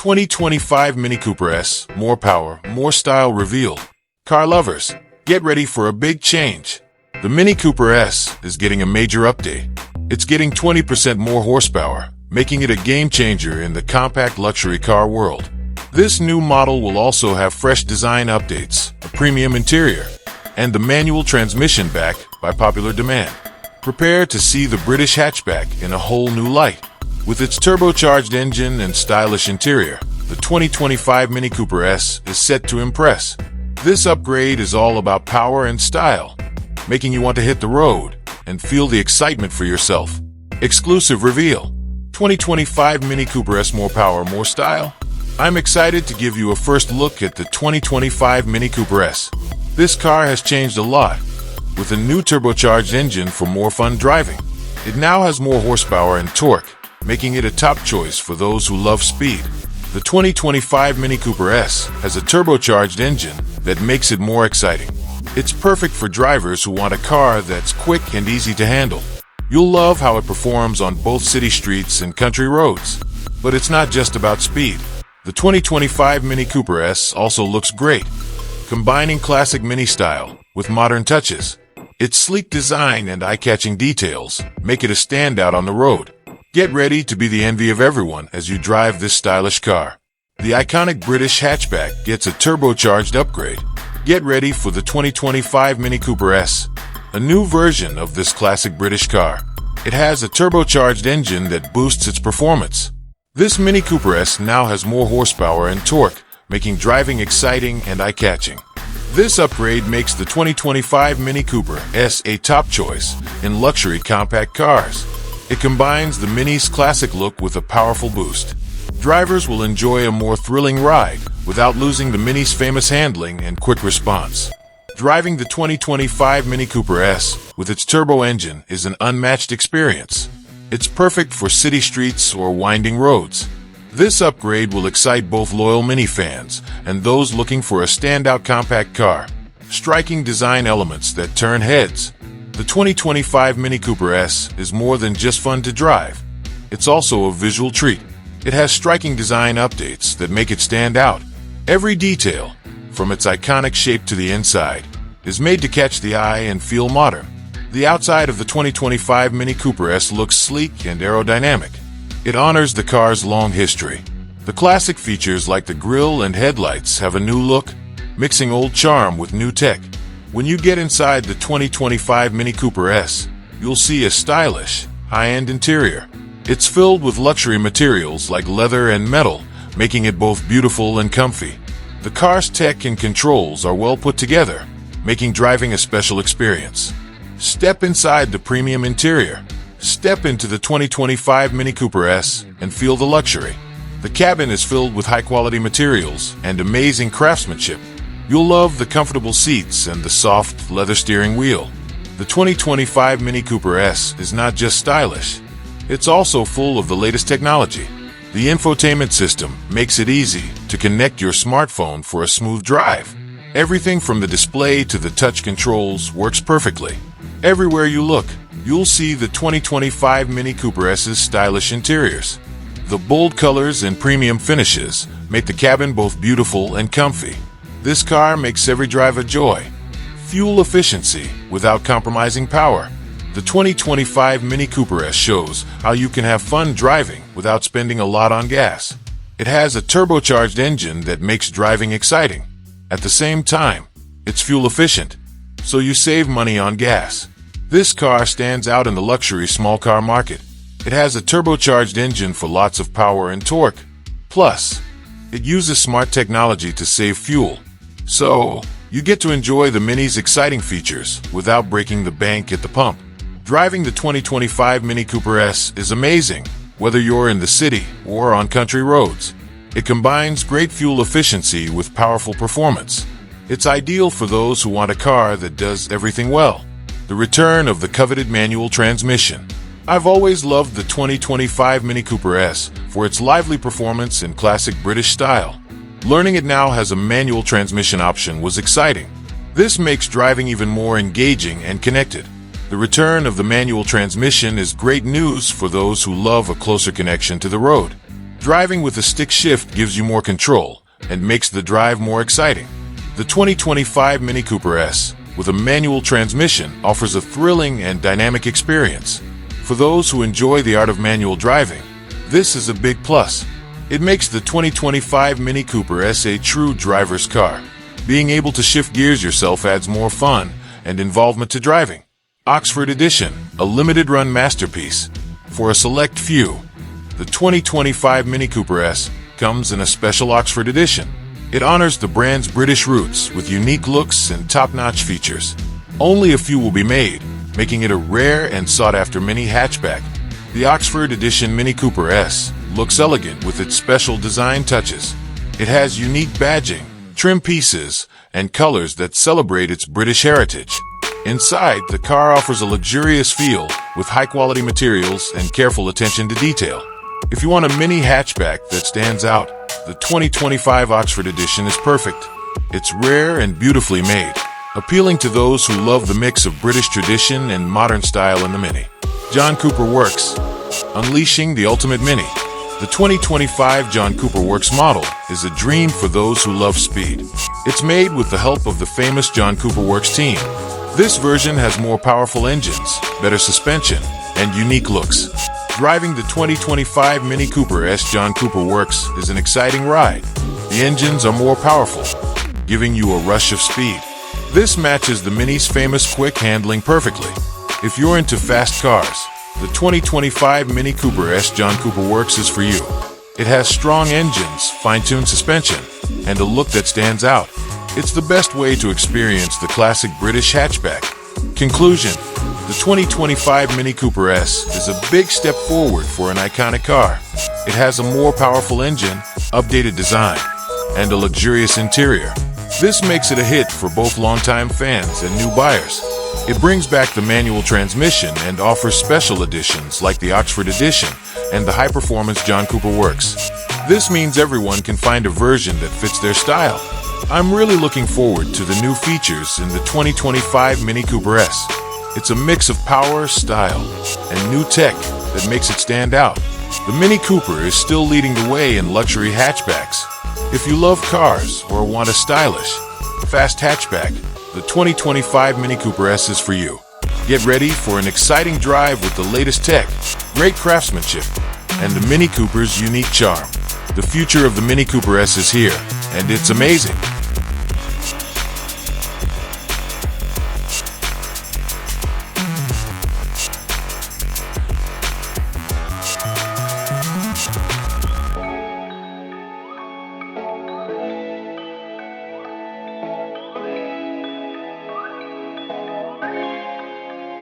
2025 Mini Cooper S, more power, more style reveal. Car lovers, get ready for a big change. The Mini Cooper S is getting a major update. It's getting 20% more horsepower, making it a game changer in the compact luxury car world. This new model will also have fresh design updates, a premium interior, and the manual transmission back by popular demand. Prepare to see the British hatchback in a whole new light. With its turbocharged engine and stylish interior, the 2025 Mini Cooper S is set to impress. This upgrade is all about power and style, making you want to hit the road and feel the excitement for yourself. Exclusive reveal. 2025 Mini Cooper S, more power, more style. I'm excited to give you a first look at the 2025 Mini Cooper S. This car has changed a lot, with a new turbocharged engine for more fun driving. It now has more horsepower and torque, making it a top choice for those who love speed. The 2025 Mini Cooper S has a turbocharged engine that makes it more exciting. It's perfect for drivers who want a car that's quick and easy to handle. You'll love how it performs on both city streets and country roads. But it's not just about speed. The 2025 Mini Cooper S also looks great, combining classic mini style with modern touches. Its sleek design and eye-catching details make it a standout on the road. Get ready to be the envy of everyone as you drive this stylish car. The iconic British hatchback gets a turbocharged upgrade. Get ready for the 2025 Mini Cooper S, a new version of this classic British car. It has a turbocharged engine that boosts its performance. This Mini Cooper S now has more horsepower and torque, making driving exciting and eye-catching. This upgrade makes the 2025 Mini Cooper S a top choice in luxury compact cars. It combines the Mini's classic look with a powerful boost. Drivers will enjoy a more thrilling ride without losing the Mini's famous handling and quick response. Driving the 2025 Mini Cooper S with its turbo engine is an unmatched experience. It's perfect for city streets or winding roads. This upgrade will excite both loyal Mini fans and those looking for a standout compact car. Striking design elements that turn heads. The 2025 Mini Cooper S is more than just fun to drive. It's also a visual treat. It has striking design updates that make it stand out. Every detail, from its iconic shape to the inside, is made to catch the eye and feel modern. The outside of the 2025 Mini Cooper S looks sleek and aerodynamic. It honors the car's long history. The classic features like the grille and headlights have a new look, mixing old charm with new tech. When you get inside the 2025 Mini Cooper S, you'll see a stylish, high-end interior. It's filled with luxury materials like leather and metal, making it both beautiful and comfy. The car's tech and controls are well put together, making driving a special experience. Step inside the premium interior. Step into the 2025 Mini Cooper S and feel the luxury. The cabin is filled with high-quality materials and amazing craftsmanship. You'll love the comfortable seats and the soft leather steering wheel. The 2025 Mini Cooper S is not just stylish. It's also full of the latest technology. The infotainment system makes it easy to connect your smartphone for a smooth drive. Everything from the display to the touch controls works perfectly. Everywhere you look, you'll see the 2025 Mini Cooper S's stylish interiors. The bold colors and premium finishes make the cabin both beautiful and comfy. This car makes every drive a joy. Fuel efficiency without compromising power. The 2025 Mini Cooper S shows how you can have fun driving without spending a lot on gas. It has a turbocharged engine that makes driving exciting. At the same time, it's fuel efficient, so you save money on gas. This car stands out in the luxury small car market. It has a turbocharged engine for lots of power and torque. Plus, it uses smart technology to save fuel. So, you get to enjoy the Mini's exciting features without breaking the bank at the pump. Driving the 2025 Mini Cooper S is amazing, whether you're in the city or on country roads. It combines great fuel efficiency with powerful performance. It's ideal for those who want a car that does everything well. The return of the coveted manual transmission. I've always loved the 2025 Mini Cooper S for its lively performance and classic British style. Learning it now has a manual transmission option was exciting. This makes driving even more engaging and connected. The return of the manual transmission is great news for those who love a closer connection to the road. Driving with a stick shift gives you more control and makes the drive more exciting. The 2025 Mini Cooper S, with a manual transmission, offers a thrilling and dynamic experience. For those who enjoy the art of manual driving, this is a big plus. It makes the 2025 Mini Cooper S a true driver's car. Being able to shift gears yourself adds more fun and involvement to driving. Oxford Edition, a limited-run masterpiece. For a select few, the 2025 Mini Cooper S comes in a special Oxford Edition. It honors the brand's British roots with unique looks and top-notch features. Only a few will be made, making it a rare and sought-after mini hatchback. The Oxford Edition Mini Cooper S looks elegant with its special design touches. It has unique badging, trim pieces, and colors that celebrate its British heritage. Inside, the car offers a luxurious feel with high-quality materials and careful attention to detail. If you want a mini hatchback that stands out, the 2025 Oxford Edition is perfect. It's rare and beautifully made, appealing to those who love the mix of British tradition and modern style in the Mini. John Cooper Works, unleashing the ultimate Mini. The 2025 John Cooper Works model is a dream for those who love speed. It's made with the help of the famous John Cooper Works team. This version has more powerful engines, better suspension, and unique looks. Driving the 2025 Mini Cooper S John Cooper Works is an exciting ride. The engines are more powerful, giving you a rush of speed. This matches the Mini's famous quick handling perfectly. If you're into fast cars, the 2025 Mini Cooper S John Cooper Works is for you. It has strong engines, fine-tuned suspension, and a look that stands out. It's the best way to experience the classic British hatchback. Conclusion: the 2025 Mini Cooper S is a big step forward for an iconic car. It has a more powerful engine, updated design, and a luxurious interior. This makes it a hit for both longtime fans and new buyers. It brings back the manual transmission and offers special editions like the Oxford Edition and the high-performance John Cooper Works. This means everyone can find a version that fits their style. I'm really looking forward to the new features in the 2025 Mini Cooper S. It's a mix of power, style, and new tech that makes it stand out. The Mini Cooper is still leading the way in luxury hatchbacks. If you love cars or want a stylish, fast hatchback, the 2025 Mini Cooper S is for you. Get ready for an exciting drive with the latest tech, great craftsmanship, and the Mini Cooper's unique charm. The future of the Mini Cooper S is here, and it's amazing.